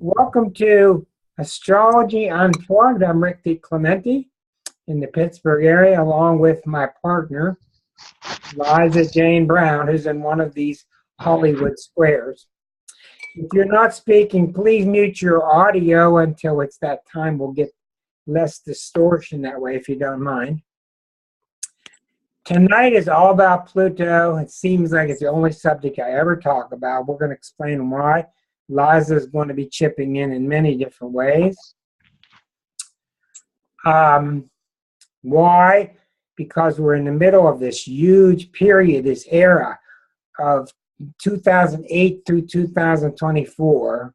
Welcome to Astrology Unplugged. I'm Rick DiClemente in the Pittsburgh area, along with my partner, Liza Jane Brown, who's in one of these Hollywood squares. If you're not speaking, please mute your audio until it's that time. We'll get less distortion that way, if you don't mind. Tonight is all about Pluto. It seems like it's the only subject I ever talk about. We're going to explain why. Liza is going to be chipping in many different ways. Why? Because we're in the middle of this huge period, this era of 2008 through 2024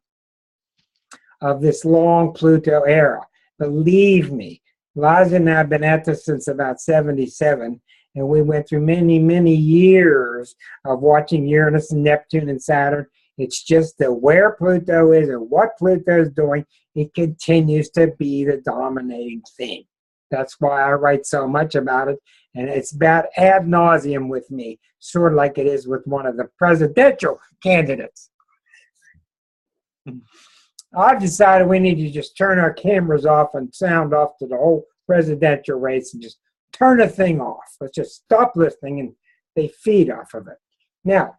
of this long Pluto era. Believe me, Liza and I have been at this since about 77, and we went through many, many years of watching Uranus and Neptune and Saturn. It's just that where Pluto is and what Pluto is doing, it continues to be the dominating theme. That's why I write so much about it, and it's about ad nauseum with me, sort of like it is with one of the presidential candidates. I've decided we need to just turn our cameras off and sound off to the whole presidential race and just turn the thing off. Let's just stop listening, and they feed off of it. Now,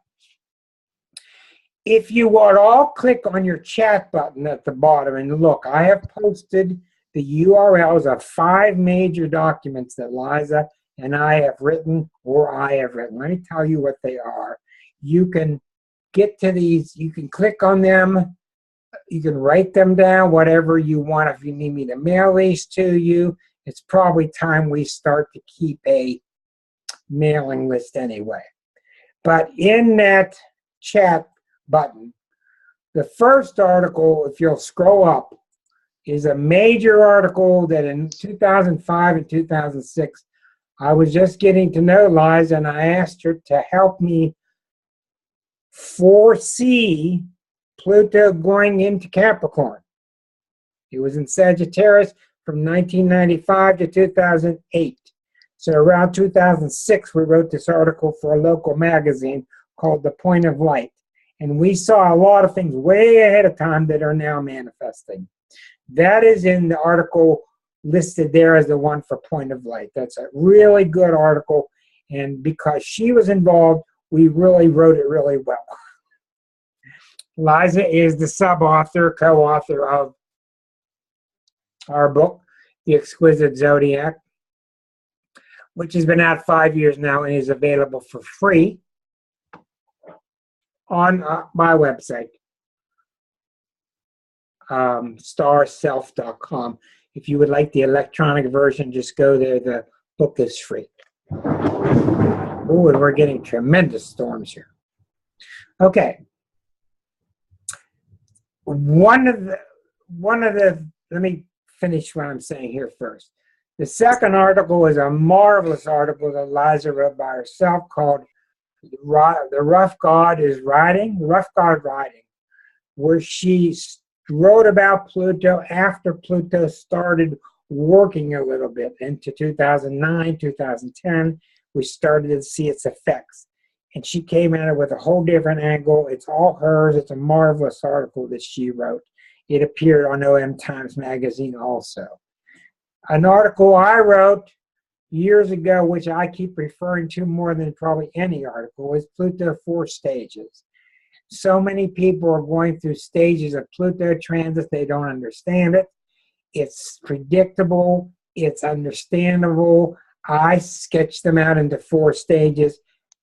if you would all click on your chat button at the bottom and look, I have posted the URLs of 5 major documents that Liza and I have written, or I have written. Let me tell you what they are. You can get to these, you can click on them, you can write them down, whatever you want. If you need me to mail these to you, it's probably time we start to keep a mailing list anyway. But in that chat button, the first article, if you'll scroll up, is a major article that in 2005 and 2006, I was just getting to know Liza, and I asked her to help me foresee Pluto going into Capricorn. It was in Sagittarius from 1995 to 2008. So around 2006, we wrote this article for a local magazine called The Point of Light. And we saw a lot of things way ahead of time that are now manifesting. That is in the article listed there as the one for Point of Light. That's a really good article. And because she was involved, we really wrote it really well. Liza is the sub-author, co-author of our book, The Exquisite Zodiac, which has been out 5 years now and is available for free on my website, starself.com. If you would like the electronic version, just go there. The book is free. Oh, and we're getting tremendous storms here. Okay. Let me finish what I'm saying here first. The second article is a marvelous article that Liza wrote by herself called The Rough God Riding, where she wrote about Pluto after Pluto started working a little bit. Into 2009, 2010, we started to see its effects. And she came at it with a whole different angle. It's all hers. It's a marvelous article that she wrote. It appeared on OM Times Magazine also. An article I wrote years ago, which I keep referring to more than probably any article, is Pluto 4 stages. So many people are going through stages of Pluto transit, they don't understand it. It's predictable, it's understandable. I sketched them out into 4 stages.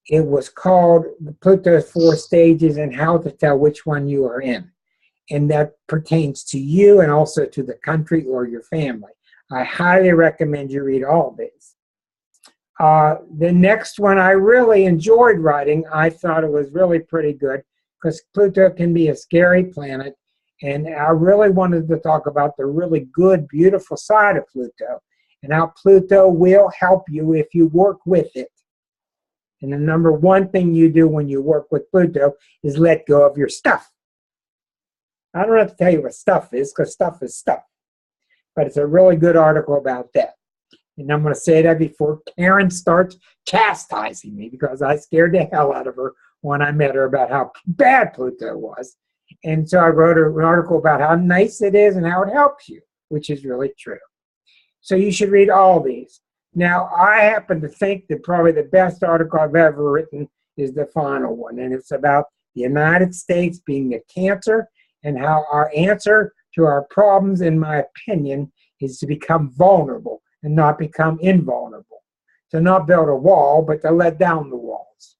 It was called Pluto 4 stages and how to tell which one you are in. And that pertains to you and also to the country or your family. I highly recommend you read all of these. The next one I really enjoyed writing. I thought it was really pretty good because Pluto can be a scary planet, and I really wanted to talk about the really good, beautiful side of Pluto and how Pluto will help you if you work with it. And the number one thing you do when you work with Pluto is let go of your stuff. I don't have to tell you what stuff is because stuff is stuff. But it's a really good article about that. And I'm going to say that before Karen starts chastising me because I scared the hell out of her when I met her about how bad Pluto was. And so I wrote an article about how nice it is and how it helps you, which is really true. So you should read all these. Now, I happen to think that probably the best article I've ever written is the final one, and it's about the United States being a cancer and how our answer to our problems, in my opinion, is to become vulnerable and not become invulnerable. To not build a wall, but to let down the walls.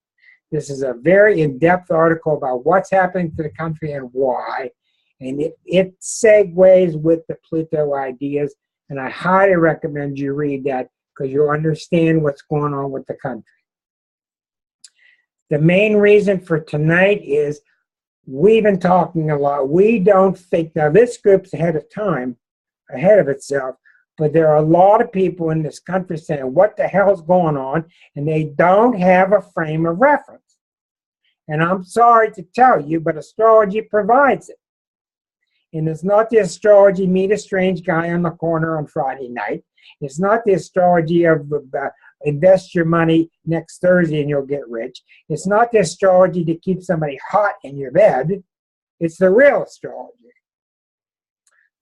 This is a very in-depth article about what's happening to the country and why, and it segues with the Pluto ideas, and I highly recommend you read that because you'll understand what's going on with the country. The main reason for tonight is we've been talking a lot. We don't think, now this group's ahead of time, ahead of itself, but there are a lot of people in this country saying, what the hell's going on? And they don't have a frame of reference. And I'm sorry to tell you, but astrology provides it. And it's not the astrology, meet a strange guy on the corner on Friday night. It's not the astrology of invest your money next Thursday and you'll get rich. It's not the astrology to keep somebody hot in your bed. It's the real astrology.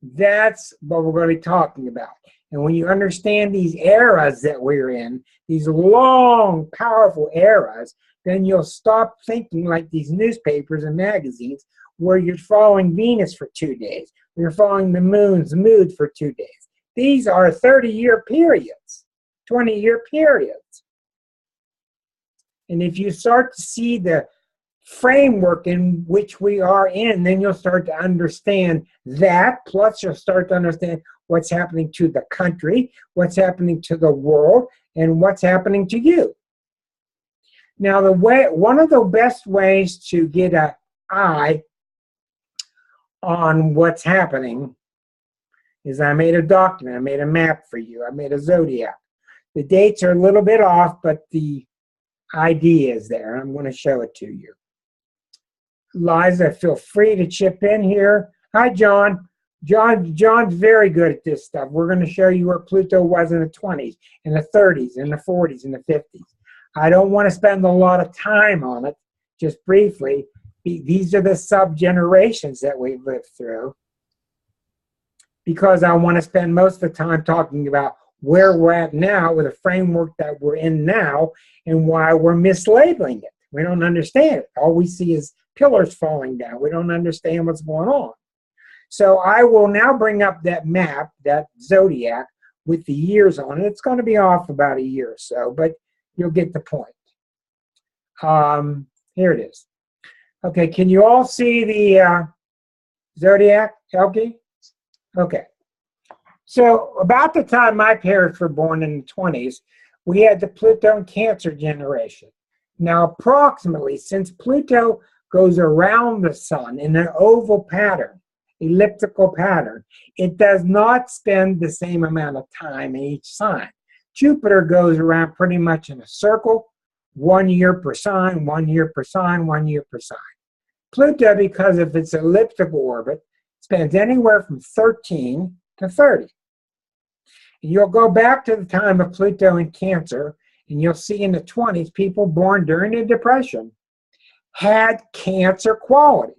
That's what we're going to be talking about. And when you understand these eras that we're in, these long, powerful eras, then you'll stop thinking like these newspapers and magazines where you're following Venus for 2 days, you're following the moon's mood for 2 days. These are 30-year periods, 20-year periods. And if you start to see the framework in which we are in, then you'll start to understand that, plus you'll start to understand what's happening to the country, what's happening to the world, and what's happening to you. Now, one of the best ways to get an eye on what's happening is I made a document, I made a map for you, I made a zodiac. The dates are a little bit off, but the idea is there. I'm going to show it to you. Liza, feel free to chip in here. Hi, John. John's very good at this stuff. We're going to show you where Pluto was in the 20s, in the 30s, in the 40s, in the 50s. I don't want to spend a lot of time on it, just briefly. These are the sub-generations that we've lived through, because I want to spend most of the time talking about where we're at now with a framework that we're in now and why we're mislabeling it. We don't understand it. All we see is pillars falling down. We don't understand what's going on. So I will now bring up that map, that zodiac, with the years on it. It's going to be off about a year or so, but you'll get the point. Here it is. Okay, can you all see the zodiac, Elke? Okay. So about the time my parents were born in the 20s, we had the Pluto-in-Cancer generation. Now, approximately, since Pluto goes around the sun in an oval pattern, elliptical pattern, it does not spend the same amount of time in each sign. Jupiter goes around pretty much in a circle, 1 year per sign, 1 year per sign, 1 year per sign. Pluto, because of its elliptical orbit, spends anywhere from 13 to 30. And you'll go back to the time of Pluto in Cancer, and you'll see in the 20s, people born during the Depression had Cancer qualities.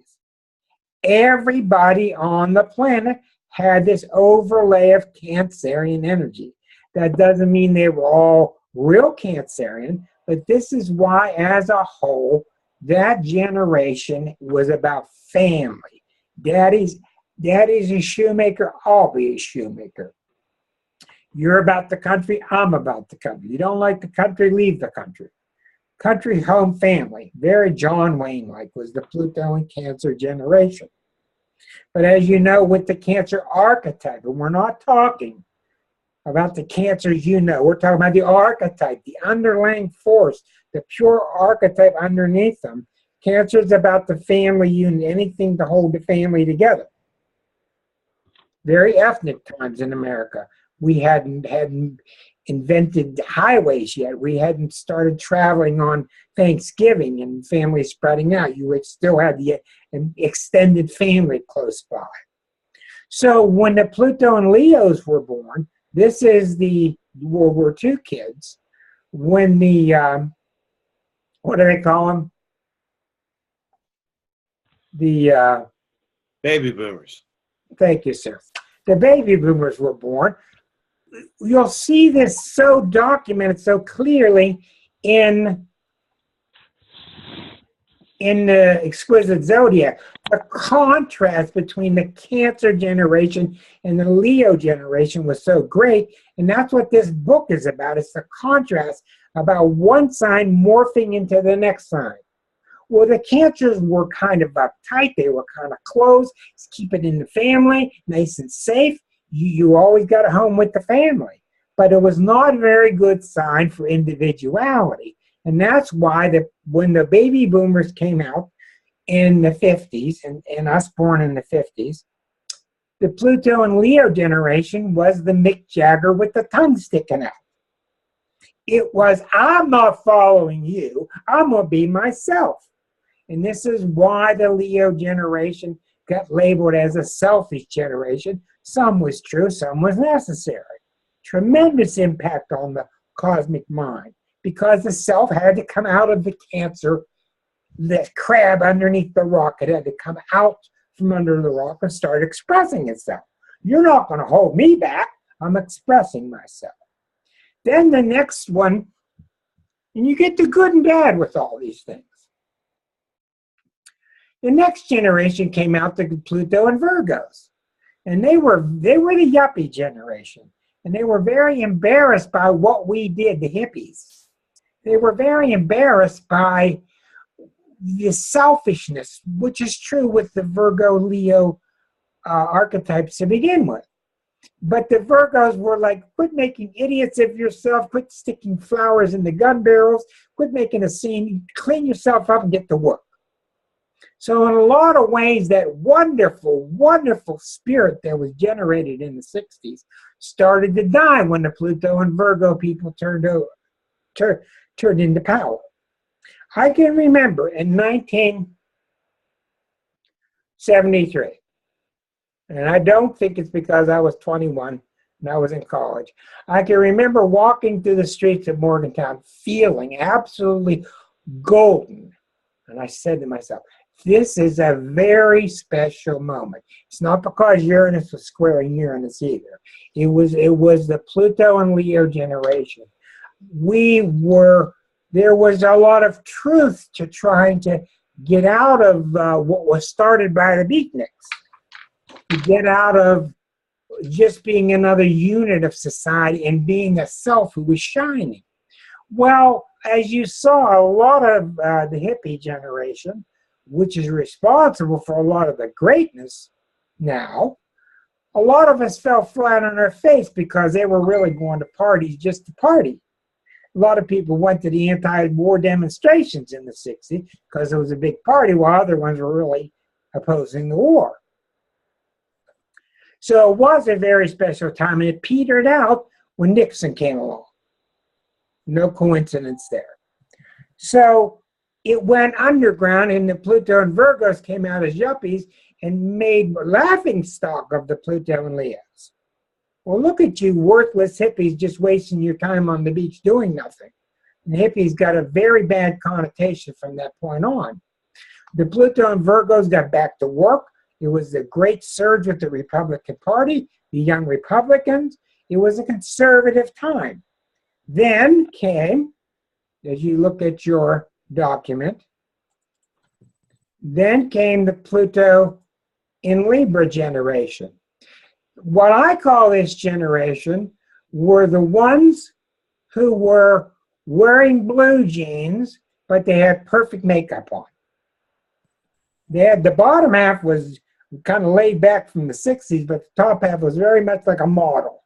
Everybody on the planet had this overlay of Cancerian energy. That doesn't mean they were all real Cancerian, but this is why, as a whole, that generation was about family. Daddy's a shoemaker, I'll be a shoemaker. You're about the country, I'm about the country. You don't like the country, leave the country. Country, home, family. Very John Wayne-like was the Pluto and Cancer generation. But as you know, with the Cancer archetype, and we're not talking about the Cancers you know, we're talking about the archetype, the underlying force, the pure archetype underneath them. Cancer is about the family unit, anything to hold the family together. Very ethnic times in America. We hadn't invented highways yet. We hadn't started traveling on Thanksgiving and families spreading out. You would still have the extended family close by. So when the Pluto and Leos were born, this is the World War II kids. When the, what do they call them? The Baby boomers. Thank you, sir. The baby boomers were born. You'll see this so documented so clearly in the exquisite zodiac. The contrast between the Cancer generation and the Leo generation was so great, and that's what this book is about. It's the contrast about one sign morphing into the next sign. Well, the Cancers were kind of uptight. They were kind of closed. Keep it in the family, nice and safe. You always got a home with the family. But it was not a very good sign for individuality. And that's why when the baby boomers came out in the 50s, and us born in the 50s, the Pluto and Leo generation was the Mick Jagger with the tongue sticking out. It was, I'm not following you. I'm going to be myself. And this is why the Leo generation got labeled as a selfish generation. Some was true, some was necessary. Tremendous impact on the cosmic mind, because the self had to come out of the Cancer, the crab underneath the rock. It had to come out from under the rock and start expressing itself. You're not going to hold me back. I'm expressing myself. Then the next one, and you get the good and bad with all these things. The next generation came out, the Pluto and Virgos. And they were the yuppie generation. And they were very embarrassed by what we did, the hippies. They were very embarrassed by the selfishness, which is true with the Virgo-Leo archetypes to begin with. But the Virgos were like, quit making idiots of yourself, quit sticking flowers in the gun barrels, quit making a scene, clean yourself up and get to work. So in a lot of ways, that wonderful, wonderful spirit that was generated in the 60s started to die when the Pluto and Virgo people turned into power. I can remember in 1973, and I don't think it's because I was 21 and I was in college. I can remember walking through the streets of Morgantown feeling absolutely golden. And I said to myself, this is a very special moment. It's not because Uranus was squaring Uranus either. It was the Pluto and Leo generation. There was a lot of truth to trying to get out of what was started by the beatniks, to get out of just being another unit of society and being a self who was shining. Well, as you saw, a lot of the hippie generation, which is responsible for a lot of the greatness now, a lot of us fell flat on our face because they were really going to parties just to party. A lot of people went to the anti-war demonstrations in the 60s because it was a big party, while other ones were really opposing the war. So it was a very special time, and it petered out when Nixon came along. No coincidence there. So it went underground, and the Pluto and Virgos came out as yuppies and made laughing stock of the Pluto and Leos. Well, look at you worthless hippies just wasting your time on the beach doing nothing. And hippies got a very bad connotation from that point on. The Pluto and Virgos got back to work. It was a great surge with the Republican Party, the young Republicans. It was a conservative time. Then came, as you look at your document, then came the Pluto in Libra generation. What I call this generation were the ones who were wearing blue jeans, but they had perfect makeup on. The bottom half was kind of laid back from the 60s, but the top half was very much like a model.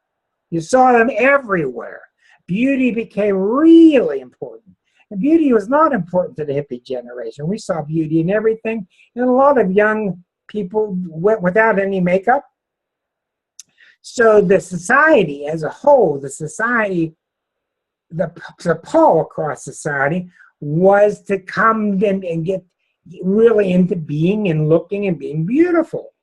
You saw them everywhere. Beauty became really important. And beauty was not important to the hippie generation. We saw beauty in everything, and a lot of young people went without any makeup. So the society as a whole, the pull across society was to come and get really into being and looking and being beautiful.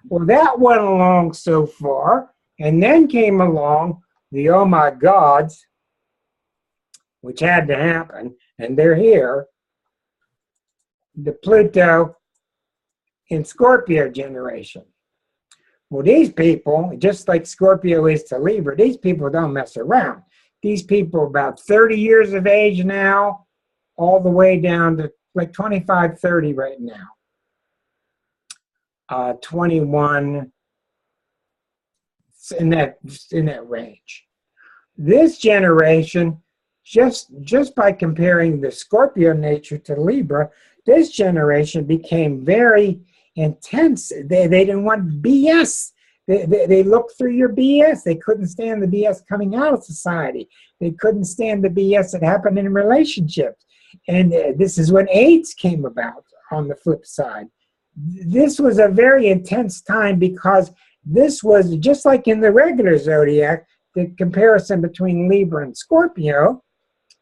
Well, that went along so far, and then came along the oh my gods, which had to happen, and they're here. The Pluto in Scorpio generation. Well, these people, just like Scorpio is to Libra, these people don't mess around. These people about 30 years of age now, all the way down to like 25, 30 right now. 21, in that range. This generation, just by comparing the Scorpio nature to Libra, this generation became very intense. They didn't want BS. They looked through your BS. They couldn't stand the BS coming out of society. They couldn't stand the BS that happened in relationships. And this is when AIDS came about on the flip side. This was a very intense time because this was just like in the regular zodiac, the comparison between Libra and Scorpio,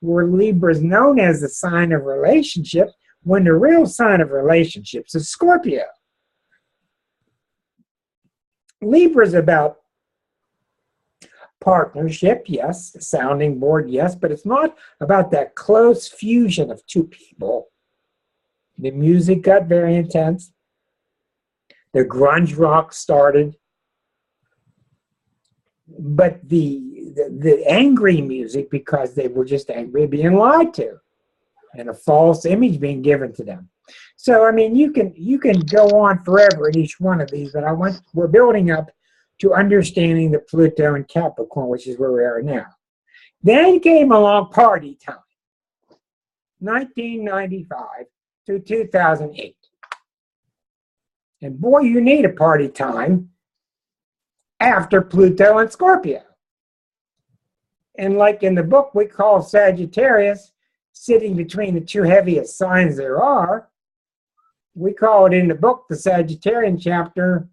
where Libra is known as the sign of relationship, when the real sign of relationships is Scorpio. Libra is about partnership, yes, sounding board, yes, but it's not about that close fusion of two people. The music got very intense. The grunge rock started. But the angry music, because they were just angry being lied to and a false image being given to them. So, I mean, you can go on forever in each one of these, but we're building up to understanding the Pluto in Capricorn, which is where we are now. Then came along party time, 1995 to 2008. And boy, you need a party time after Pluto and Scorpio. And like in the book, we call Sagittarius, sitting between the two heaviest signs there are, we call it in the book, the Sagittarian chapter,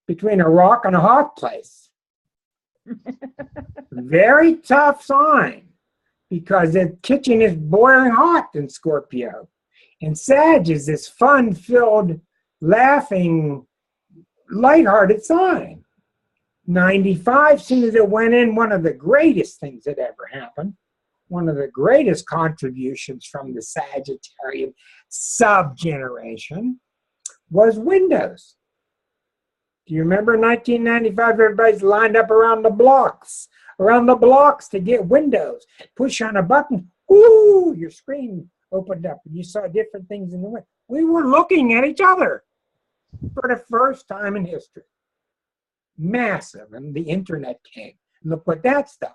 between a rock and a hot place. Very tough sign, because the kitchen is boiling hot in Scorpio. And Sag is this fun-filled, laughing, lighthearted sign. 95, as soon as it went in, one of the greatest things that ever happened, one of the greatest contributions from the Sagittarian sub-generation was Windows. Do you remember 1995? Everybody's lined up around the blocks to get Windows. Push on a button, ooh, your screen opened up and you saw different things in the window. We were looking at each other for the first time in history. Massive, and the internet came. Look what that's done.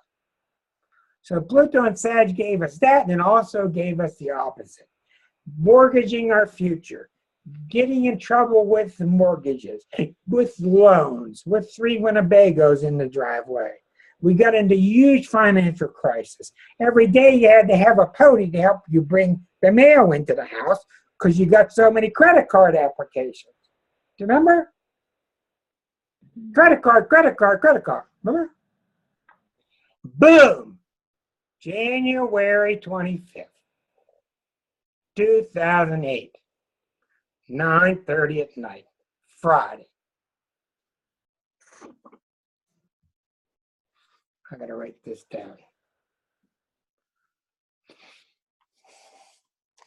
So Pluto and Sag gave us that, and it also gave us the opposite. Mortgaging our future, getting in trouble with the mortgages, with loans, with 3 Winnebagos in the driveway. We got into huge financial crisis. Every day you had to have a pony to help you bring the mail into the house because you got so many credit card applications. Do you remember? Credit card. Remember? Boom! January 25th, 2008, 9:30 at night, Friday. I gotta write this down.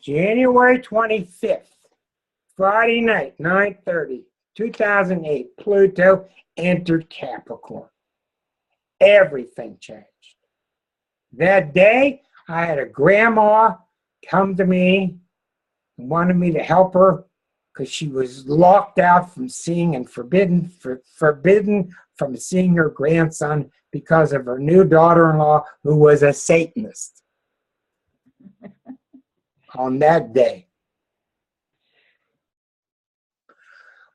January 25th, Friday night, 9:30, 2008, Pluto entered Capricorn. Everything changed. That day, I had a grandma come to me and wanted me to help her because she was locked out from seeing and forbidden from seeing her grandson because of her new daughter-in-law who was a Satanist on that day.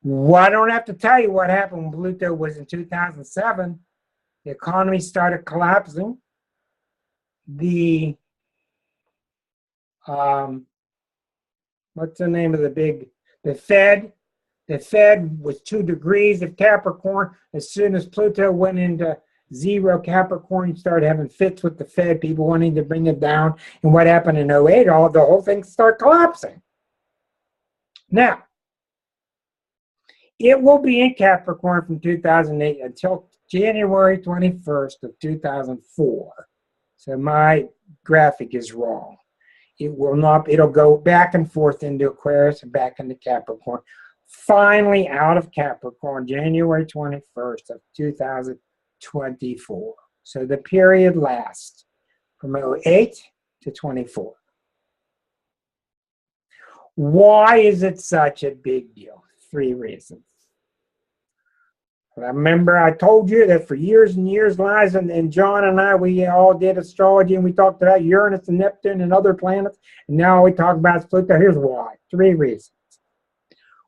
Well, I don't have to tell you what happened when Pluto was in 2007. The economy started collapsing. The, what's the name of the Fed? The Fed was 2 degrees of Capricorn. As soon as Pluto went into 0 Capricorn, you started having fits with the Fed, people wanting to bring it down. And what happened in 08, the whole thing started collapsing. Now, it will be in Capricorn from 2008 until January 21st of 2004. So my graphic is wrong. It will not, it'll go back and forth into Aquarius and back into Capricorn. finally out of Capricorn, January 21st of 2024. So the period lasts from 08 to 24. Why is it such a big deal? 3 reasons. Remember, I told you that for years and years, Liza and John and I, we all did astrology, and we talked about Uranus and Neptune and other planets. And now we talk about Pluto. Here's why. 3 reasons.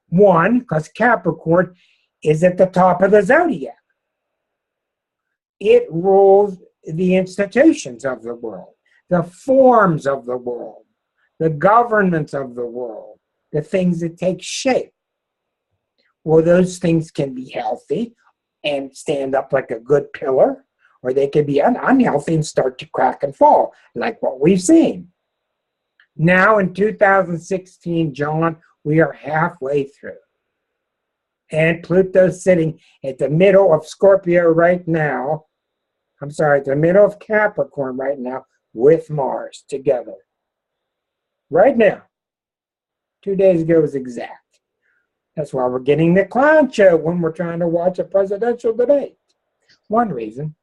1, because Capricorn is at the top of the zodiac. It rules the institutions of the world, the forms of the world, the governments of the world, the things that take shape. Well, those things can be healthy and stand up like a good pillar, or they can be unhealthy and start to crack and fall, like what we've seen. Now in 2016, John, we are halfway through. And Pluto's sitting at the middle of Scorpio right now. I'm sorry, at the middle of Capricorn right now with Mars together. Right now. 2 days ago was exact. That's why we're getting the clown show when we're trying to watch a presidential debate. 1 reason.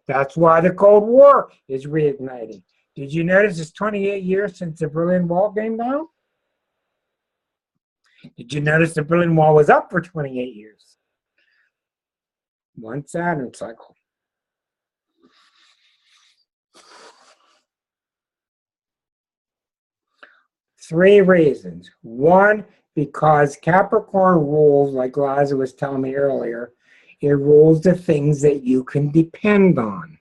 That's why the Cold War is reigniting. Did you notice it's 28 years since the Berlin Wall came down? Did you notice the Berlin Wall was up for 28 years? 1 Saturn cycle. Three reasons. 1, because Capricorn rules, like Liza was telling me earlier, it rules the things that you can depend on.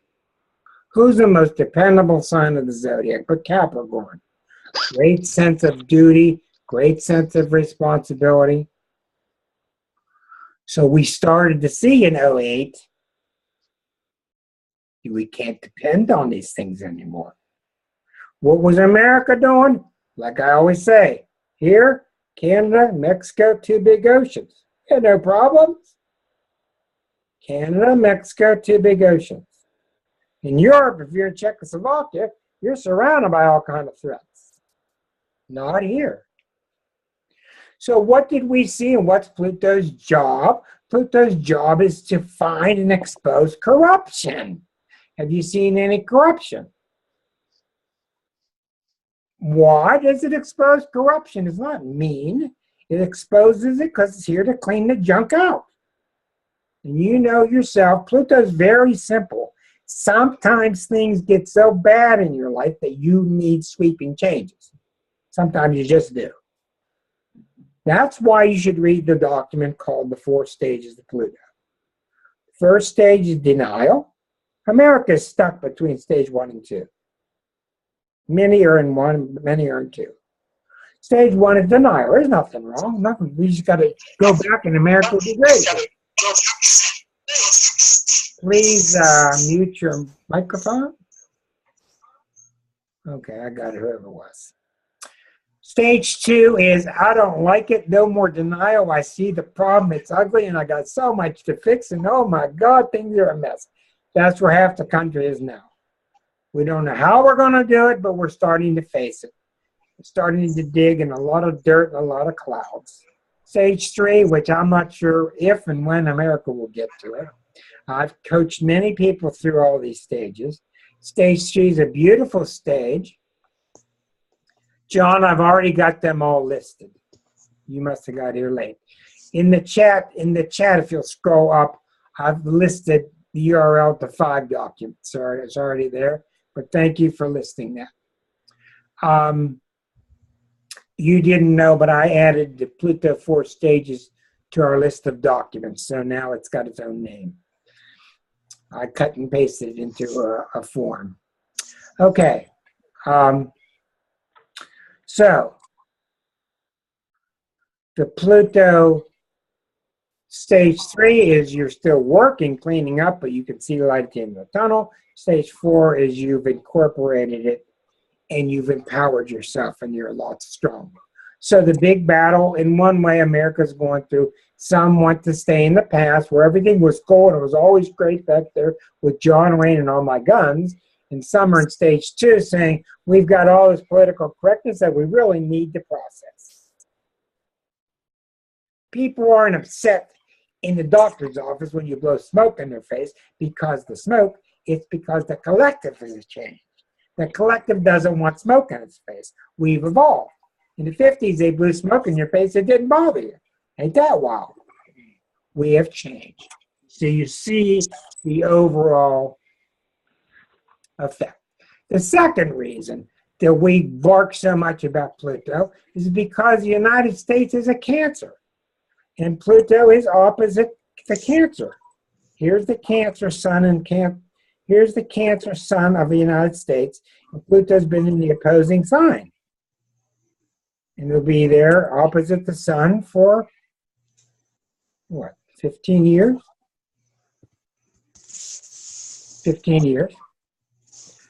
Who's the most dependable sign of the zodiac but Capricorn? Great sense of duty, great sense of responsibility. So we started to see in 08, we can't depend on these things anymore. What was America doing? Like I always say, here, Canada, Mexico, 2 big oceans. Yeah, no problems. Canada, Mexico, 2 big oceans. In Europe, if you're in Czechoslovakia, you're surrounded by all kinds of threats. Not here. So what did we see and what's Pluto's job? Pluto's job is to find and expose corruption. Have you seen any corruption? Why does it expose corruption? It's not mean. It exposes it because it's here to clean the junk out. And you know yourself, Pluto's very simple. Sometimes things get so bad in your life that you need sweeping changes. Sometimes you just do. That's why you should read the document called The 4 Stages of Pluto. First stage is denial. America is stuck between stage 1 and 2. Many are in 1, many are in 2. Stage 1 is denial. There's nothing wrong. Nothing. We just got to go back and America will be great. Please mute your microphone. Okay, I got it, whoever it was. Stage 2 is, I don't like it, no more denial. I see the problem, it's ugly, and I got so much to fix, and oh my God, things are a mess. That's where half the country is now. We don't know how we're going to do it, but we're starting to face it. We're starting to dig in a lot of dirt and a lot of clouds. Stage 3, which I'm not sure if and when America will get to it. I've coached many people through all these stages. Stage 3 is a beautiful stage. John, I've already got them all listed. You must have got here late. In the chat, if you'll scroll up, I've listed the URL to 5 documents. Sorry, it's already there, but thank you for listing that. You didn't know, but I added the Pluto 4 stages to our list of documents, so now it's got its own name. I cut and pasted it into a form. Okay. So, the Pluto stage 3 is you're still working, cleaning up, but you can see the light at the end of the tunnel. Stage 4 is you've incorporated it and you've empowered yourself and you're a lot stronger. So the big battle, in one way, America's going through, some want to stay in the past where everything was cool and it was always great back there with John Wayne and all my guns. And some are in stage 2 saying, we've got all this political correctness that we really need to process. people aren't upset in the doctor's office when you blow smoke in their face because the smoke, it's because the collective has changed. The collective doesn't want smoke in its face. We've evolved. In the 50s, they blew smoke in your face. It didn't bother you. Ain't that wild? We have changed. So you see the overall effect. The second reason that we bark so much about Pluto is because the United States is a Cancer. And Pluto is opposite the Cancer. Here's the Cancer sun and here's the Cancer sun of the United States. And Pluto's been in the opposing sign. And it'll be there opposite the sun for, what, 15 years? 15 years.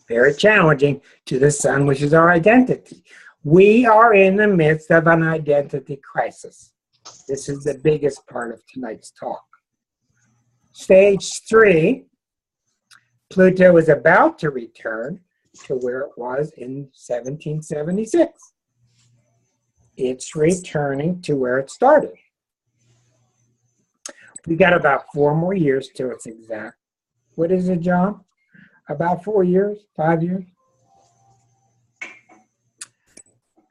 Very challenging to the sun, which is our identity. We are in the midst of an identity crisis. This is the biggest part of tonight's talk. Stage 3, Pluto is about to return to where it was in 1776. It's returning to where it started. We got about 4 more years to its exact. What is it, John? About 4 years, 5 years?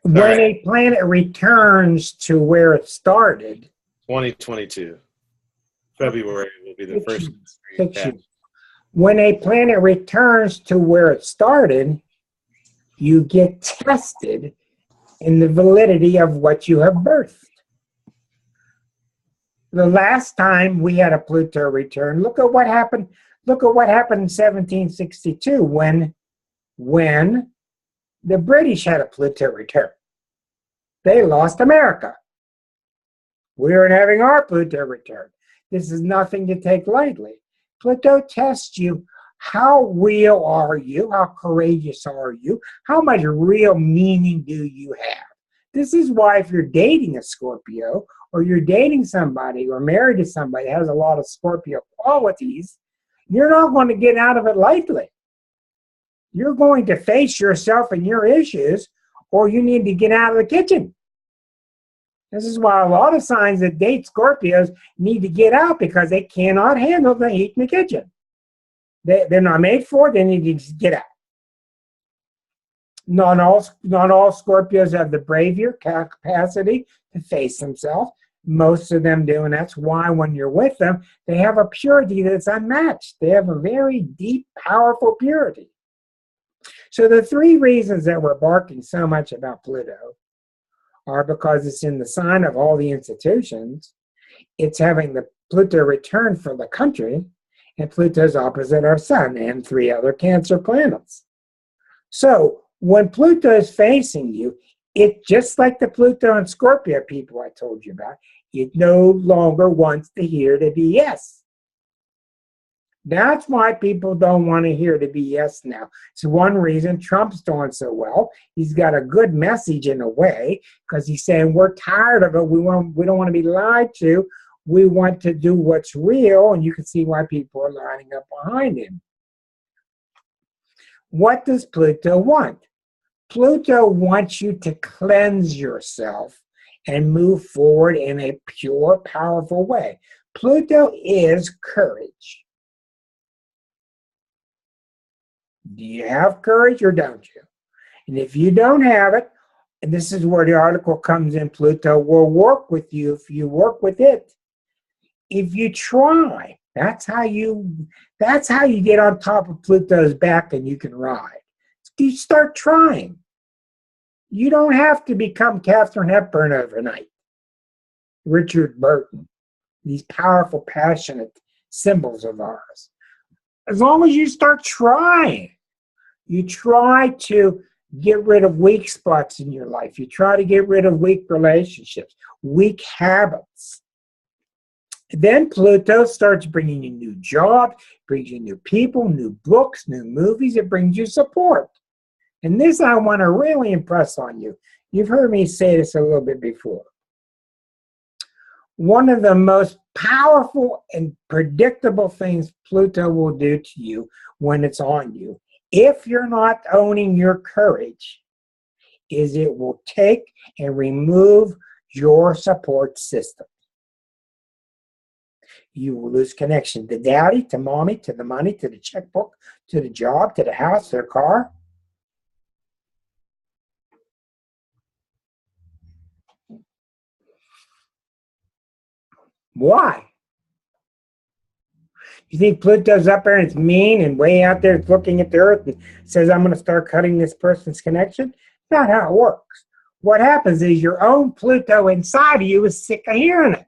When a planet returns to where it started, 2022. February will be the first. 6 years. When a planet returns to where it started, you get tested in the validity of what you have birthed. The last time we had a Pluto return, look at what happened. Look at what happened in 1762 when the British had a Pluto return. They lost America. We aren't having our Pluto return. This is nothing to take lightly. Pluto tests you. How real are you? How courageous are you? How much real meaning do you have? This is why if you're dating a Scorpio, or you're dating somebody or married to somebody that has a lot of Scorpio qualities, you're not going to get out of it lightly. You're going to face yourself and your issues, or you need to get out of the kitchen. This is why a lot of signs that date Scorpios need to get out because they cannot handle the heat in the kitchen. They're not made for it. They need to just get out. Not all Scorpios have the bravery capacity to face themselves. Most of them do, and that's why when you're with them, they have a purity that's unmatched. They have a very deep, powerful purity. So the 3 reasons that we're barking so much about Pluto are because it's in the sign of all the institutions, it's having the Pluto return for the country, and Pluto's opposite our sun and 3 other Cancer planets. So when Pluto is facing you, it just like the Pluto and Scorpio people I told you about, it no longer wants to hear the BS. That's why people don't want to hear the BS now. It's one reason Trump's doing so well. He's got a good message in a way because he's saying we're tired of it. We don't want to be lied to. We want to do what's real, and you can see why people are lining up behind him. What does Pluto want? Pluto wants you to cleanse yourself and move forward in a pure, powerful way. Pluto is courage. Do you have courage or don't you? And if you don't have it, and this is where the article comes in, Pluto will work with you if you work with it. If you try, that's how you get on top of Pluto's back and you can ride. You start trying. You don't have to become Katharine Hepburn overnight. Richard Burton, these powerful, passionate symbols of ours. As long as you start trying, you try to get rid of weak spots in your life. You try to get rid of weak relationships, weak habits. Then Pluto starts bringing you new jobs, brings you new people, new books, new movies. It brings you support. And this I want to really impress on you. You've heard me say this a little bit before. One of the most powerful and predictable things Pluto will do to you when it's on you, if you're not owning your courage, is it will take and remove your support system. You will lose connection to daddy, to mommy, to the money, to the checkbook, to the job, to the house, to the car. Why? You think Pluto's up there and it's mean and way out there, it's looking at the earth and says, I'm going to start cutting this person's connection? Not how it works. What happens is your own Pluto inside of you is sick of hearing it.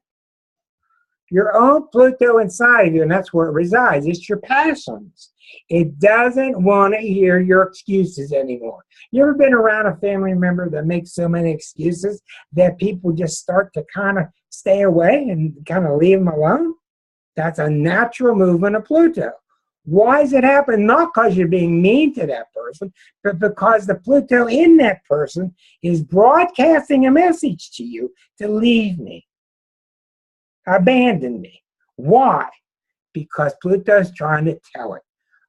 Your own Pluto inside of you, and that's where it resides. It's your passions. It doesn't want to hear your excuses anymore. You ever been around a family member that makes so many excuses that people just start to kind of stay away and kind of leave them alone? That's a natural movement of Pluto. Why does it happen? Not because you're being mean to that person, but because the Pluto in that person is broadcasting a message to you to leave me, abandon me. Why? Because Pluto's trying to tell it.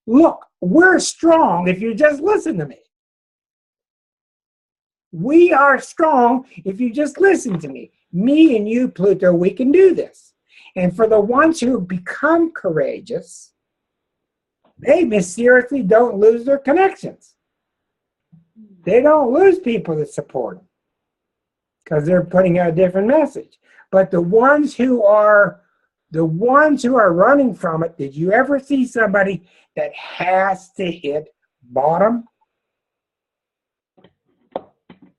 Look, we're strong if you just listen to me. We are strong if you just listen to me. Me and you, Pluto, we can do this. And for the ones who become courageous, they mysteriously don't lose their connections. They don't lose people that support them because they're putting out a different message. But the ones who are running from it, did you ever see somebody that has to hit bottom?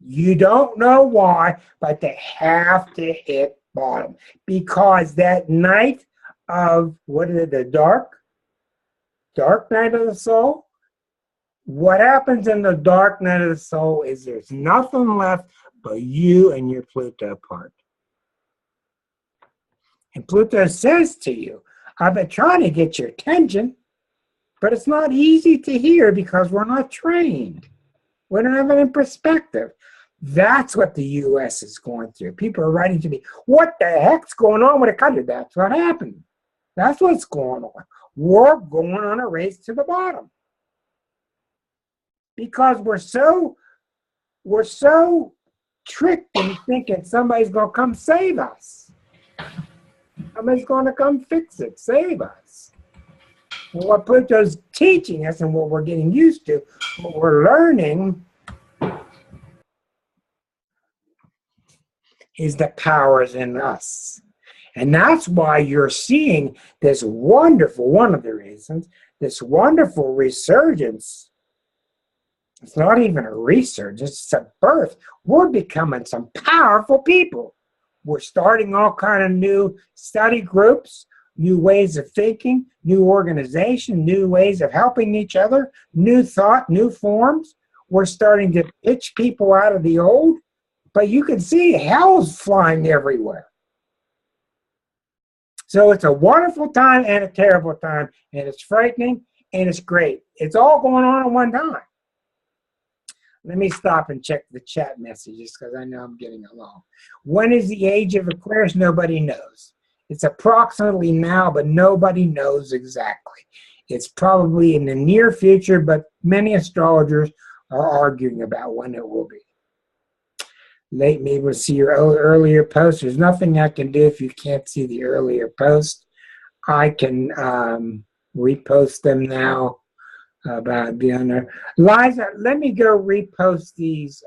You don't know why, but they have to hit bottom because that night of, what is it, the dark night of the soul? What happens in the dark night of the soul is there's nothing left but you and your Pluto part. And Pluto says to you, I've been trying to get your attention, but it's not easy to hear because we're not trained. We don't have it in perspective. That's what the U.S. is going through. People are writing to me, what the heck's going on with the country? That's what happened. That's what's going on. We're going on a race to the bottom. Because we're so tricked in thinking somebody's going to come save us. Somebody's going to come fix it, save us. And what Pluto's teaching us and what we're getting used to, what we're learning, is the powers in us. And that's why you're seeing this wonderful, one of the reasons, this wonderful resurgence. It's not even a resurgence, it's a birth. We're becoming some powerful people. We're starting all kind of new study groups, new ways of thinking, new organization, new ways of helping each other, new thought, new forms. We're starting to pitch people out of the old. But you can see hell's flying everywhere. So it's a wonderful time and a terrible time, and it's frightening and it's great. It's all going on at one time. Let me stop and check the chat messages because I know I'm getting along. When is the age of Aquarius? Nobody knows. It's approximately now, but nobody knows exactly. It's probably in the near future, but many astrologers are arguing about when it will be. Late me will see your earlier post. There's nothing I can do if you can't see the earlier post. I can repost them now about the owner. Liza, let me go repost these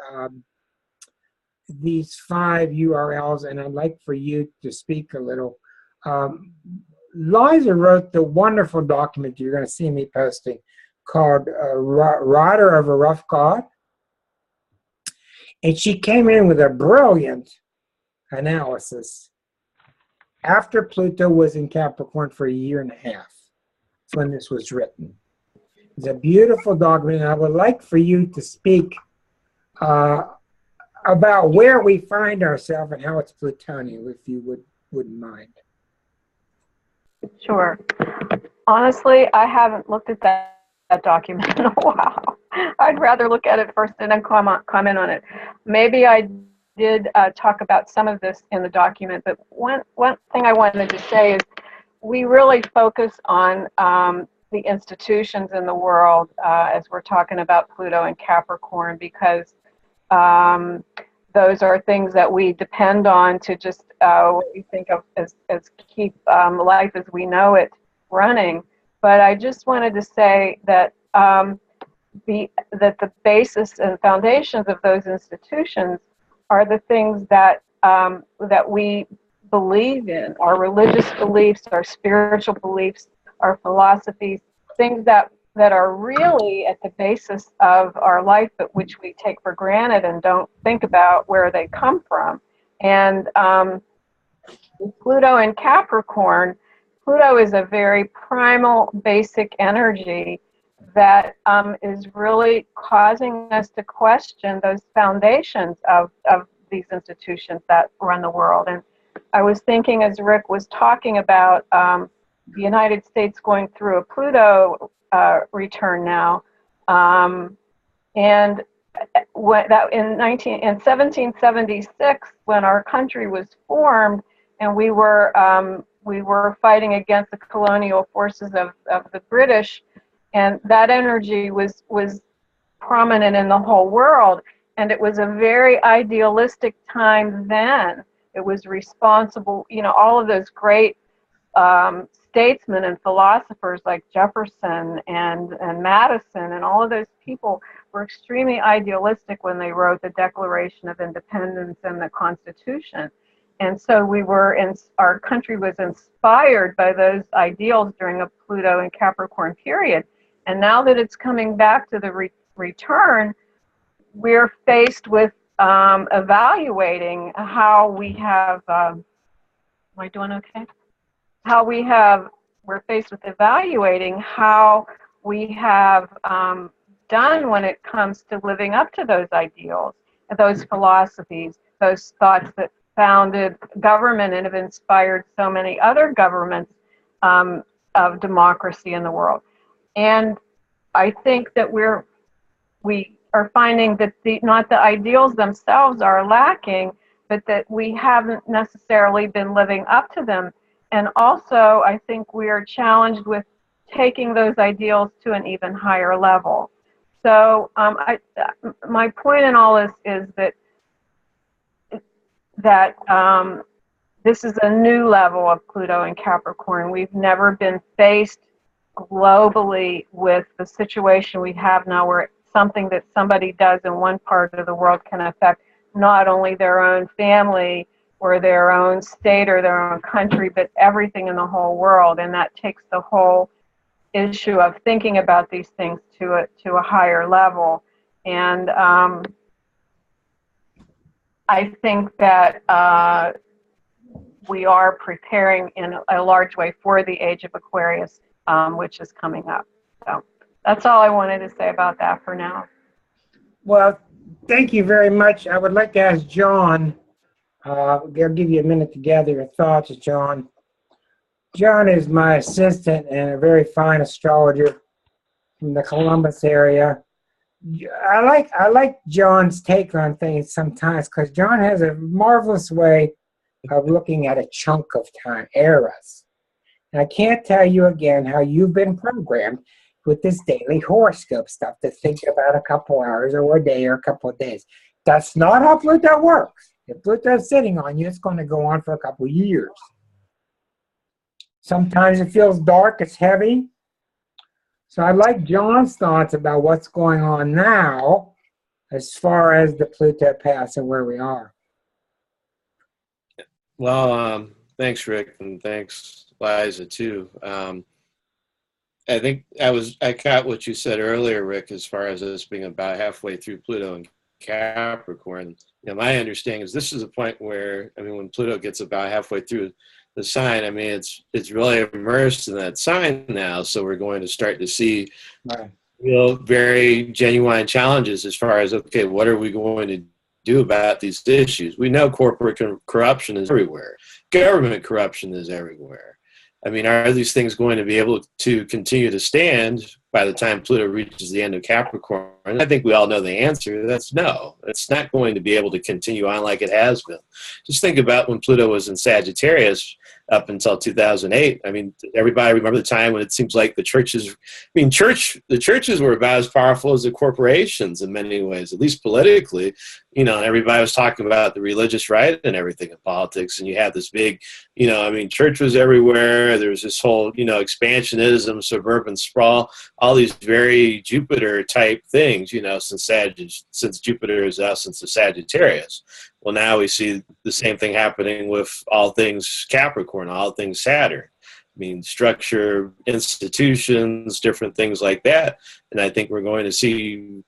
5 URLs, and I'd like for you to speak a little. Liza wrote the wonderful document you're going to see me posting called Rider of a Rough God. And she came in with a brilliant analysis after Pluto was in Capricorn for 1.5 years. That's when this was written. It's a beautiful document, and I would like for you to speak about where we find ourselves and how it's Plutonian, if you wouldn't mind. Sure. Honestly, I haven't looked at that document in a while. I'd rather look at it first and then comment on it. Maybe I did talk about some of this in the document, but one thing I wanted to say is we really focus on the institutions in the world as we're talking about Pluto and Capricorn, because those are things that we depend on to just what we think of as keep life as we know it running. But I just wanted to say that that the basis and foundations of those institutions are the things that that we believe in, our religious beliefs, our spiritual beliefs, our philosophies, things that are really at the basis of our life, but which we take for granted and don't think about where they come from. And Pluto in Capricorn, Pluto is a very primal, basic energy that is really causing us to question those foundations of these institutions that run the world. And I was thinking, as Rick was talking about the United States going through a Pluto return now, and in 1776, when our country was formed, and we were fighting against the colonial forces of the British, and that energy was prominent in the whole world, and it was a very idealistic time then. It was responsible, all of those great statesmen and philosophers like Jefferson and Madison, and all of those people were extremely idealistic when they wrote the Declaration of Independence and the Constitution. And so our country was inspired by those ideals during a Pluto and Capricorn period. And now that it's coming back to the return, we're faced with evaluating how we have, am I doing okay? We're faced with evaluating how we have done when it comes to living up to those ideals, those philosophies, those thoughts that founded government and have inspired so many other governments of democracy in the world. And I think that we are finding that not the ideals themselves are lacking, but that we haven't necessarily been living up to them. And also, I think we are challenged with taking those ideals to an even higher level. So my point in all this is that this is a new level of Pluto and Capricorn. We've never been faced globally with the situation we have now, where something that somebody does in one part of the world can affect not only their own family or their own state or their own country, but everything in the whole world. And that takes the whole issue of thinking about these things to a higher level. And I think that we are preparing in a large way for the age of Aquarius, which is coming up. So that's all I wanted to say about that for now. Well, thank you very much. I would like to ask John, I'll give you a minute to gather your thoughts, John. John is my assistant and a very fine astrologer from the Columbus area. I like John's take on things sometimes, because John has a marvelous way of looking at a chunk of time, eras. And I can't tell you again how you've been programmed with this daily horoscope stuff to think about a couple hours or a day or a couple of days. That's not how Pluto works. If Pluto's sitting on you, it's going to go on for a couple of years. Sometimes it feels dark, it's heavy. So I like John's thoughts about what's going on now as far as the Pluto pass and where we are. Well, thanks, Rick, and thanks, Liza, too. I think I caught what you said earlier, Rick, as far as us being about halfway through Pluto and Capricorn. My understanding is this is a point where, when Pluto gets about halfway through the sign, it's really immersed in that sign now. So we're going to start to see real, very genuine challenges as far as, okay, what are we going to do about these issues? We know corporate corruption is everywhere. Government corruption is everywhere. Are these things going to be able to continue to stand by the time Pluto reaches the end of Capricorn? And I think we all know the answer. That's no. It's not going to be able to continue on like it has been. Just think about when Pluto was in Sagittarius up until 2008. I mean, everybody remember the time when it seems like the churches, the churches were about as powerful as the corporations in many ways, at least politically. And everybody was talking about the religious right and everything in politics. And you had this big, church was everywhere. There was this whole, expansionism, suburban sprawl, all these very Jupiter type things, since Jupiter is essence of Sagittarius. Well, now we see the same thing happening with all things Capricorn, all things Saturn. Structure, institutions, different things like that. And I think we're going to see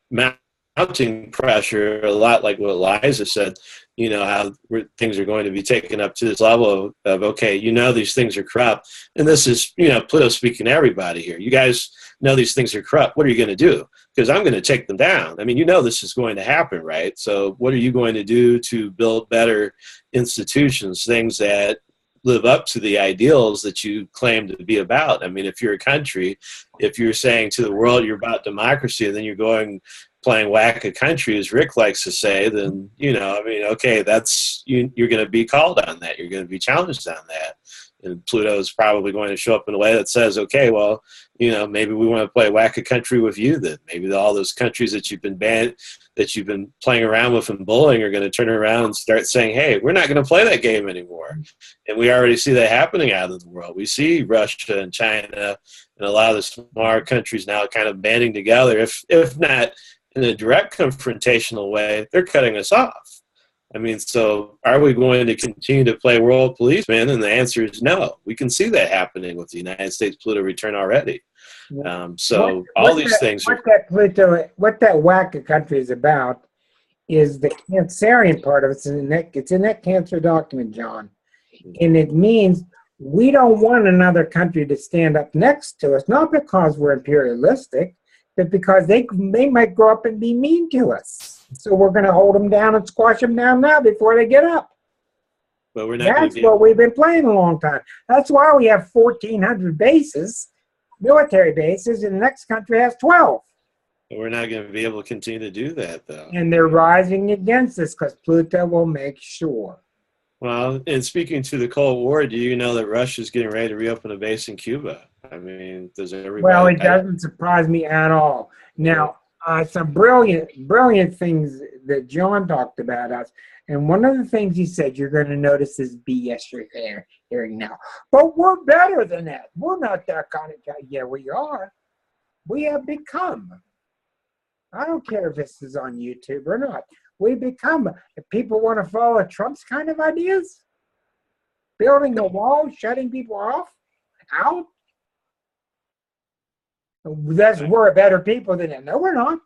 mounting pressure, a lot like what Liza said, how things are going to be taken up to this level of okay, these things are corrupt. And this is, Pluto speaking to everybody here. You guys know these things are corrupt. What are you going to do? Because I'm going to take them down. This is going to happen, right? So what are you going to do to build better institutions, things that live up to the ideals that you claim to be about? If you're a country, if you're saying to the world you're about democracy, and then you're playing whack a country, as Rick likes to say, then, okay, that's, you're going to be called on that. You're going to be challenged on that. And Pluto is probably going to show up in a way that says, okay, well, maybe we want to play whack a country with you then. Maybe all those countries that you've been playing around with and bullying are going to turn around and start saying, hey, we're not going to play that game anymore. And we already see that happening out of the world. We see Russia and China and a lot of the smaller countries now kind of banding together. If not in a direct confrontational way, they're cutting us off. So are we going to continue to play world policeman? And the answer is no. We can see that happening with the United States Pluto return already. Things. What that whack a country is about is the Cancerian part of it. It's in that Cancer document, John. And it means we don't want another country to stand up next to us, not because we're imperialistic, but because they might grow up and be mean to us. So we're going to hold them down and squash them down now before they get up. But we're not. That's what we've been playing a long time. That's why we have 1,400 bases, military bases, and the next country has 12. But we're not going to be able to continue to do that, though. And they're rising against us because Pluto will make sure. Well, and speaking to the Cold War, do you know that Russia's getting ready to reopen a base in Cuba? Does everybody? Well, it doesn't surprise me at all. Now, some brilliant things that John talked about us. And one of the things he said, you're going to notice this BS you're hearing now. But we're better than that. We're not that kind of guy. Yeah, we are. We have become. I don't care if this is on YouTube or not. We become. If people want to follow Trump's kind of ideas, building a wall, shutting people out. We're better people than that. No, we're not.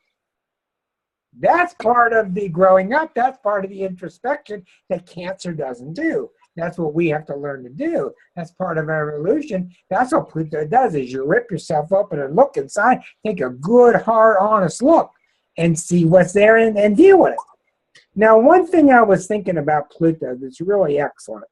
That's part of the growing up. That's part of the introspection that Cancer doesn't do. That's what we have to learn to do. That's part of our evolution. That's what Pluto does, is you rip yourself up and look inside, take a good, hard, honest look and see what's there and deal with it. Now, one thing I was thinking about Pluto that's really excellent.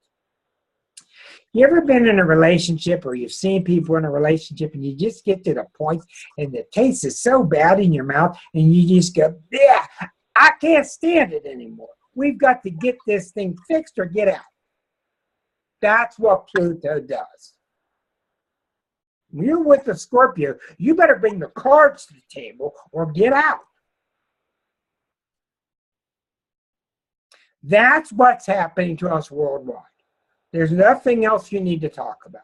You ever been in a relationship or you've seen people in a relationship and you just get to the point and the taste is so bad in your mouth and you just go, yeah, I can't stand it anymore. We've got to get this thing fixed or get out. That's what Pluto does. When you're with the Scorpio, you better bring the cards to the table or get out. That's what's happening to us worldwide. There's nothing else you need to talk about.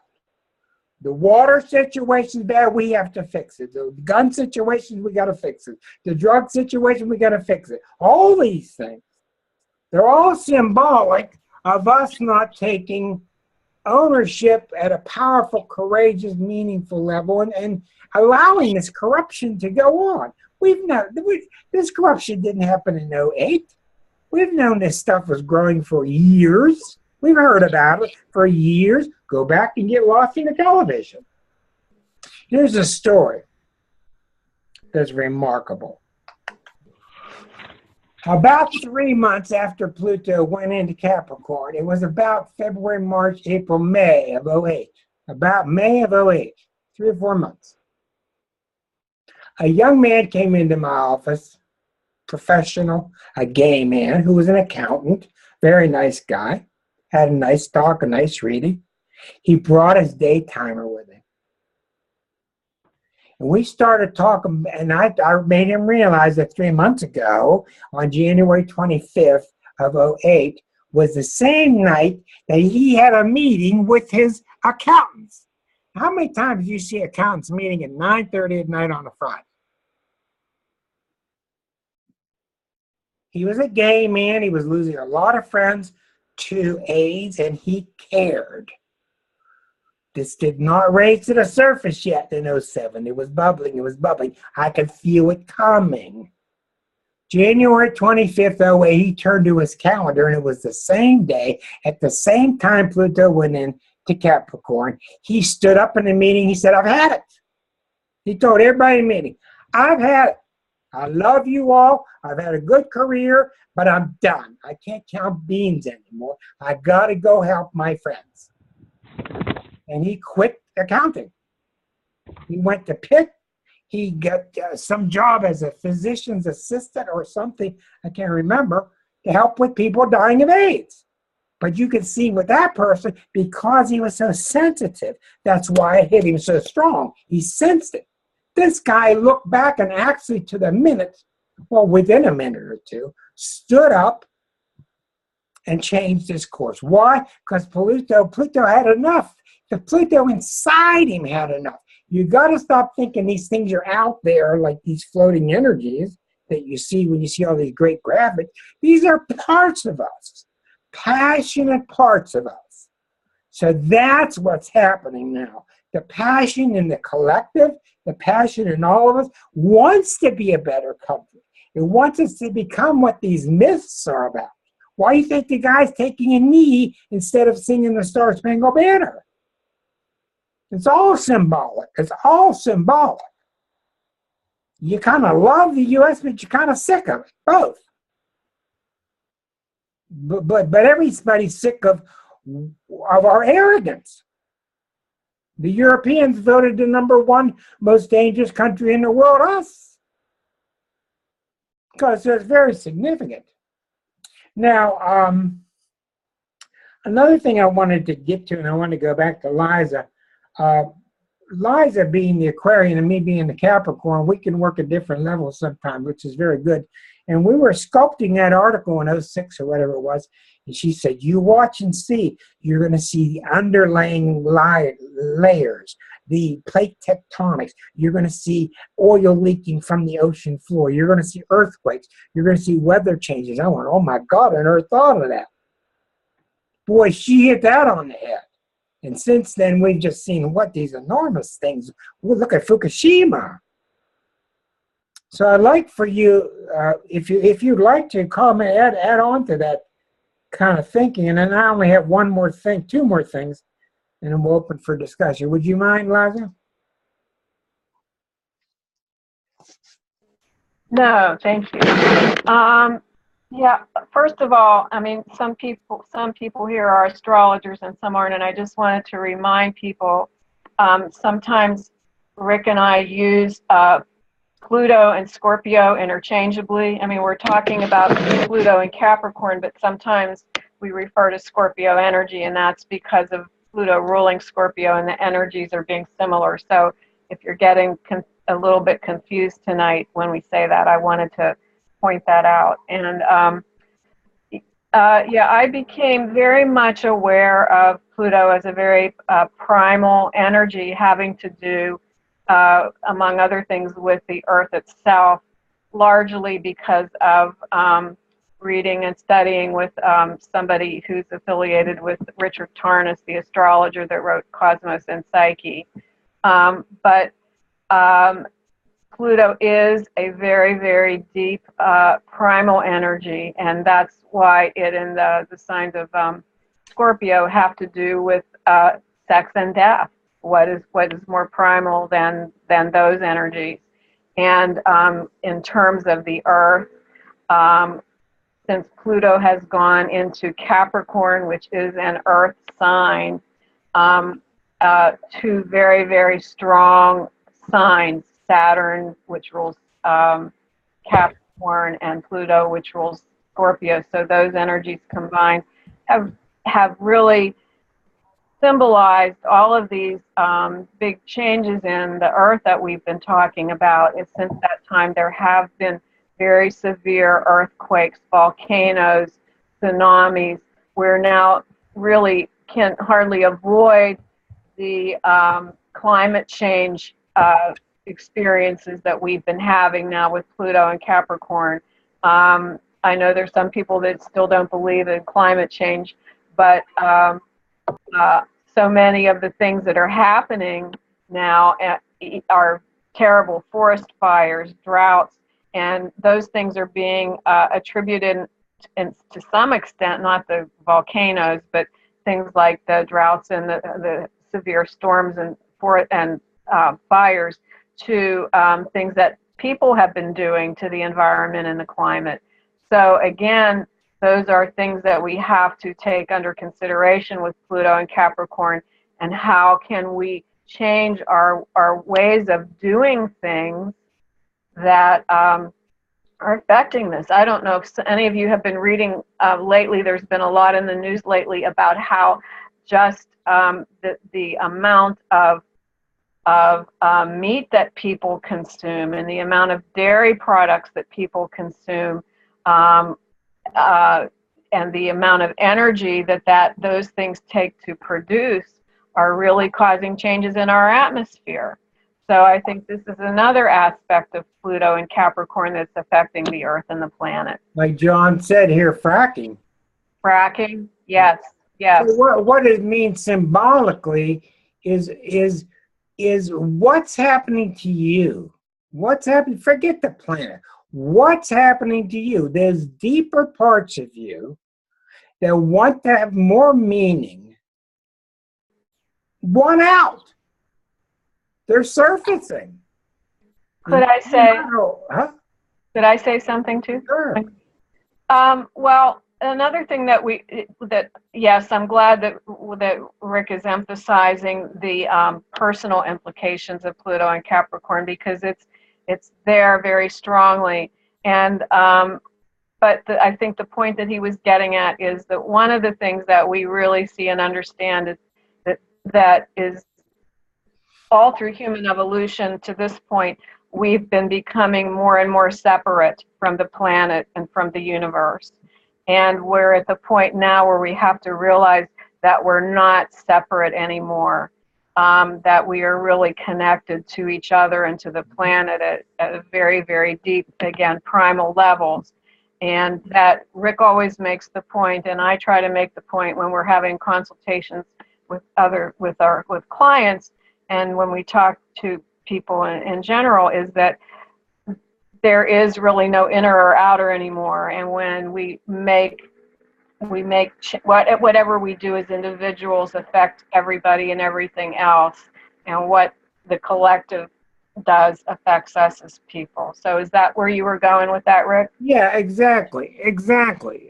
The water situation's bad, we have to fix it. The gun situation, we got to fix it. The drug situation, we got to fix it. All these things, they're all symbolic of us not taking ownership at a powerful, courageous, meaningful level and allowing this corruption to go on. This corruption didn't happen in 2008. We've known this stuff was growing for years. We've heard about it for years. Go back and get lost in the television. Here's a story that's remarkable. About 3 months after Pluto went into Capricorn, it was about February, March, April, May of 2008. About May of 2008, 3 or 4 months. A young man came into my office, professional, a gay man who was an accountant, very nice guy, had a nice talk, a nice reading. He brought his day timer with him. And we started talking, and I made him realize that 3 months ago, on January 25th of '08, was the same night that he had a meeting with his accountants. How many times do you see accountants meeting at 9:30 at night on a Friday? He was a gay man. He was losing a lot of friends to AIDS, and he cared. This did not raise to the surface yet in '07. It was bubbling. It was bubbling. I could feel it coming. January 25th, '08, he turned to his calendar, and it was the same day, at the same time Pluto went into Capricorn. He stood up in the meeting. He said, I've had it. He told everybody in the meeting, I've had it. I love you all. I've had a good career, but I'm done. I can't count beans anymore. I got to go help my friends. And he quit accounting. He went to Pitt. He got some job as a physician's assistant or something, I can't remember, to help with people dying of AIDS. But you can see with that person, because he was so sensitive, that's why it hit him so strong. He sensed it. This guy looked back and actually to the minute, well, within a minute or two, stood up and changed his course. Why? Because Pluto had enough. The Pluto inside him had enough. You got to stop thinking these things are out there like these floating energies that you see when you see all these great graphics. These are parts of us, passionate parts of us. So that's what's happening now. The passion in the collective, the passion in all of us wants to be a better country. It wants us to become what these myths are about. Why do you think the guy's taking a knee instead of singing the Star-Spangled Banner? It's all symbolic. It's all symbolic. You kind of love the U.S., but you're kind of sick of it, both. But everybody's sick of our arrogance. The Europeans voted the #1 most dangerous country in the world, us. Because it's very significant. Now, another thing I wanted to get to, and I want to go back to Liza. Liza being the Aquarian and me being the Capricorn, we can work at different levels sometimes, which is very good. And we were sculpting that article in '06 or whatever it was, and she said, you watch and see. You're going to see the underlying layers, the plate tectonics. You're going to see oil leaking from the ocean floor. You're going to see earthquakes. You're going to see weather changes. I went, oh my God, I never thought of that. Boy, she hit that on the head. And since then, we've just seen what these enormous things. Well, look at Fukushima. So I'd like for you, if you'd like to comment, add on to that kind of thinking. And then I only have one more thing, two more things, and then we'll open for discussion. Would you mind, Liza? No, thank you. Yeah, first of all, I mean, some people here are astrologers and some aren't, and I just wanted to remind people, sometimes Rick and I use Pluto and Scorpio interchangeably. I mean, we're talking about Pluto and Capricorn, but sometimes we refer to Scorpio energy, and that's because of Pluto ruling Scorpio, and the energies are being similar. So if you're getting a little bit confused tonight when we say that, I wanted to point that out. And yeah, I became very much aware of Pluto as a very primal energy having to do, among other things, with the Earth itself, largely because of reading and studying with somebody who's affiliated with Richard Tarnas, the astrologer that wrote Cosmos and Psyche. But Pluto is a very, very deep primal energy, and that's why it and the signs of Scorpio have to do with sex and death. What is more primal than those energies? And in terms of the Earth, since Pluto has gone into Capricorn, which is an Earth sign, two very, very strong signs Saturn, which rules Capricorn, and Pluto, which rules Scorpio. So those energies combined have really symbolized all of these big changes in the earth that we've been talking about. And since that time, there have been very severe earthquakes, volcanoes, tsunamis. We're now really can hardly avoid the climate change experiences that we've been having now with Pluto and Capricorn. I know there's some people that still don't believe in climate change, but so many of the things that are happening now are terrible forest fires, droughts, and those things are being attributed to some extent, not the volcanoes, but things like the droughts and the severe storms and fires to things that people have been doing to the environment and the climate. So again, those are things that we have to take under consideration with Pluto and Capricorn, and how can we change our ways of doing things that are affecting this. I don't know if any of you have been reading lately. There's been a lot in the news lately about how just the amount of meat that people consume and the amount of dairy products that people consume, and the amount of energy that those things take to produce are really causing changes in our atmosphere. So I think this is another aspect of Pluto and Capricorn that's affecting the Earth and the planet. Like John said here, fracking. Fracking, yes, yes. So what it means symbolically is what's happening to you. What's happening? Forget the planet. What's happening to you? There's deeper parts of you that want to have more meaning. Want out. They're surfacing. Could I say? Huh? Could I say something too? Sure. Well, another thing that yes, I'm glad that Rick is emphasizing the personal implications of Pluto and Capricorn, because it's there very strongly. And but I think the point that he was getting at is that one of the things that we really see and understand is that is all through human evolution to this point, we've been becoming more and more separate from the planet and from the universe. And we're at the point now where we have to realize that we're not separate anymore, that we are really connected to each other and to the planet at a very, very deep, again, primal levels. And that Rick always makes the point, and I try to make the point when we're having consultations with clients, and when we talk to people in general, is that there is really no inner or outer anymore. And when we make whatever we do as individuals affect everybody and everything else, and what the collective does affects us as people. So is that where you were going with that, Rick? Yeah, exactly.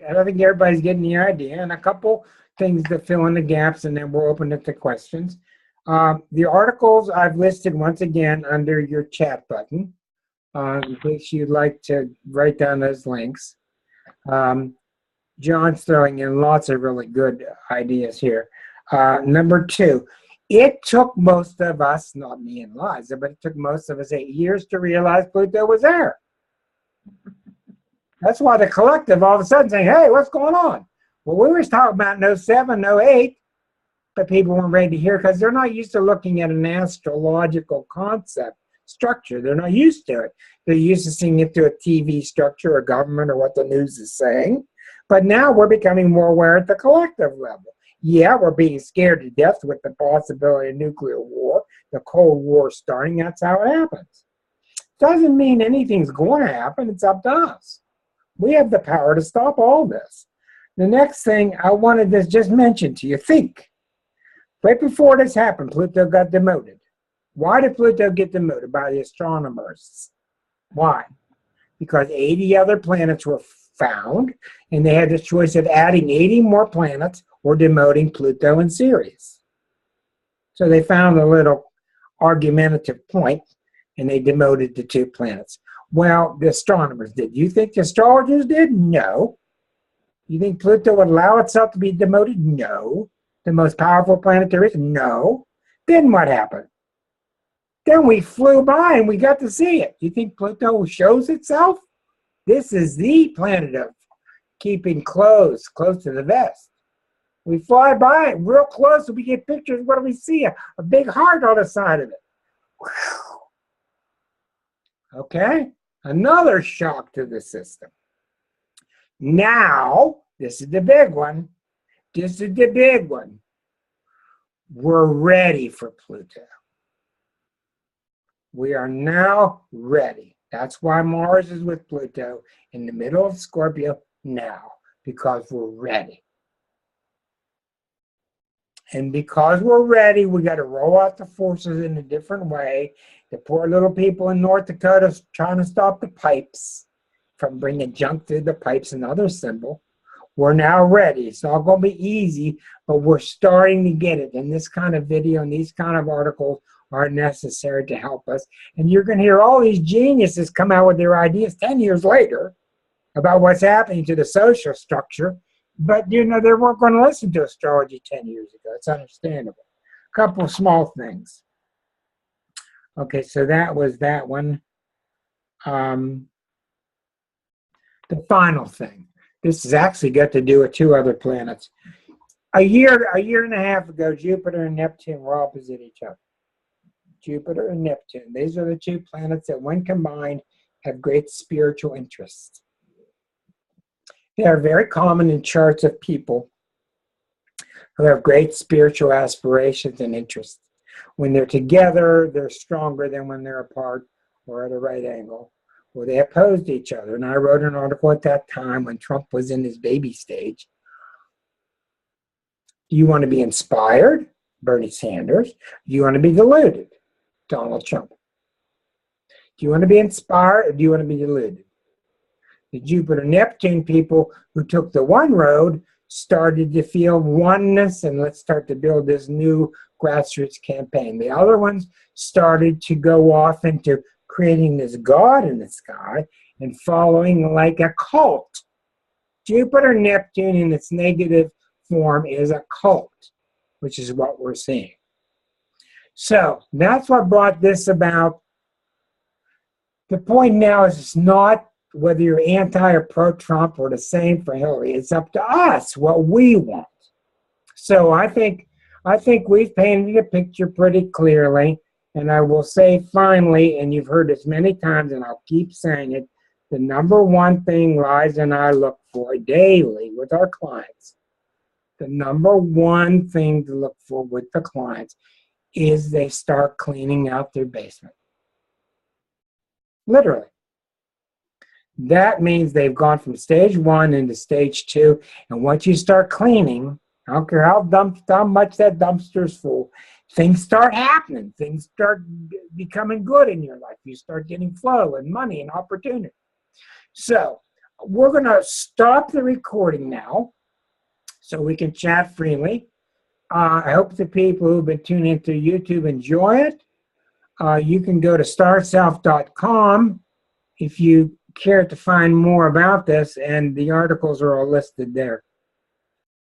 And I think everybody's getting the idea. And a couple things to fill in the gaps, and then we'll open it to questions. The articles I've listed once again under your chat button, in case you'd like to write down those links. John's throwing in lots of really good ideas here. Number two, it took most of us, not me and Liza, but it took most of us 8 years to realize Pluto was there. That's why the collective all of a sudden saying, hey, what's going on? Well, we were talking about in 07, 08, but people weren't ready to hear because they're not used to looking at an astrological concept structure. They're not used to it. They're used to seeing it through a TV structure or government or what the news is saying. But now we're becoming more aware at the collective level. Yeah, we're being scared to death with the possibility of nuclear war, the Cold War starting. That's how it happens. Doesn't mean anything's going to happen. It's up to us. We have the power to stop all this. The next thing I wanted to just mention to you, think. Right before this happened, Pluto got demoted. Why did Pluto get demoted by the astronomers? Why? Because 80 other planets were found, and they had the choice of adding 80 more planets or demoting Pluto and Ceres. So they found a little argumentative point and they demoted the 2 planets. Well, the astronomers did. You think the astrologers did? No. You think Pluto would allow itself to be demoted? No. The most powerful planet there is? No. Then what happened? Then we flew by and we got to see it. You think Pluto shows itself? This is the planet of keeping close to the vest. We fly by it real close and we get pictures. What do we see? A big heart on the side of it. Whew. Okay? Another shock to the system. Now, this is the big one. This is the big one. We're ready for Pluto. We are now ready. That's why Mars is with Pluto in the middle of Scorpio now, because we're ready. And because we're ready, we got to roll out the forces in a different way. The poor little people in North Dakota trying to stop the pipes from bringing junk through the pipes, another symbol. We're now ready. It's not going to be easy, but we're starting to get it. And this kind of video and these kind of articles are necessary to help us. And you're going to hear all these geniuses come out with their ideas 10 years later about what's happening to the social structure. But, you know, they weren't going to listen to astrology 10 years ago. It's understandable. A couple of small things. Okay, so that was that one. The final thing. This has actually got to do with 2 other planets. A year and a half ago, Jupiter and Neptune were opposite each other. Jupiter and Neptune. These are the 2 planets that, when combined, have great spiritual interests. They are very common in charts of people who have great spiritual aspirations and interests. When they're together, they're stronger than when they're apart or at a right angle. Well, they opposed each other. And I wrote an article at that time when Trump was in his baby stage. Do you want to be inspired? Bernie Sanders. Do you want to be deluded? Donald Trump. Do you want to be inspired or do you want to be deluded? The Jupiter-Neptune people who took the one road started to feel oneness and let's start to build this new grassroots campaign. The other ones started to go off into creating this God in the sky and following like a cult. Jupiter-Neptune in its negative form is a cult, which is what we're seeing. So that's what brought this about. The point now is it's not whether you're anti or pro-Trump or the same for Hillary. It's up to us what we want. So I think we've painted a picture pretty clearly. And I will say finally, and you've heard this many times, and I'll keep saying it, the number one thing Liza and I look for daily with our clients, the number one thing to look for with the clients is they start cleaning out their basement. Literally. That means they've gone from stage 1 into stage 2. And once you start cleaning, I don't care how much that dumpster's full, things start happening. Things start becoming good in your life. You start getting flow and money and opportunity. So we're going to stop the recording now so we can chat freely. I hope the people who've been tuning into YouTube enjoy it. You can go to starself.com if you care to find more about this, and the articles are all listed there.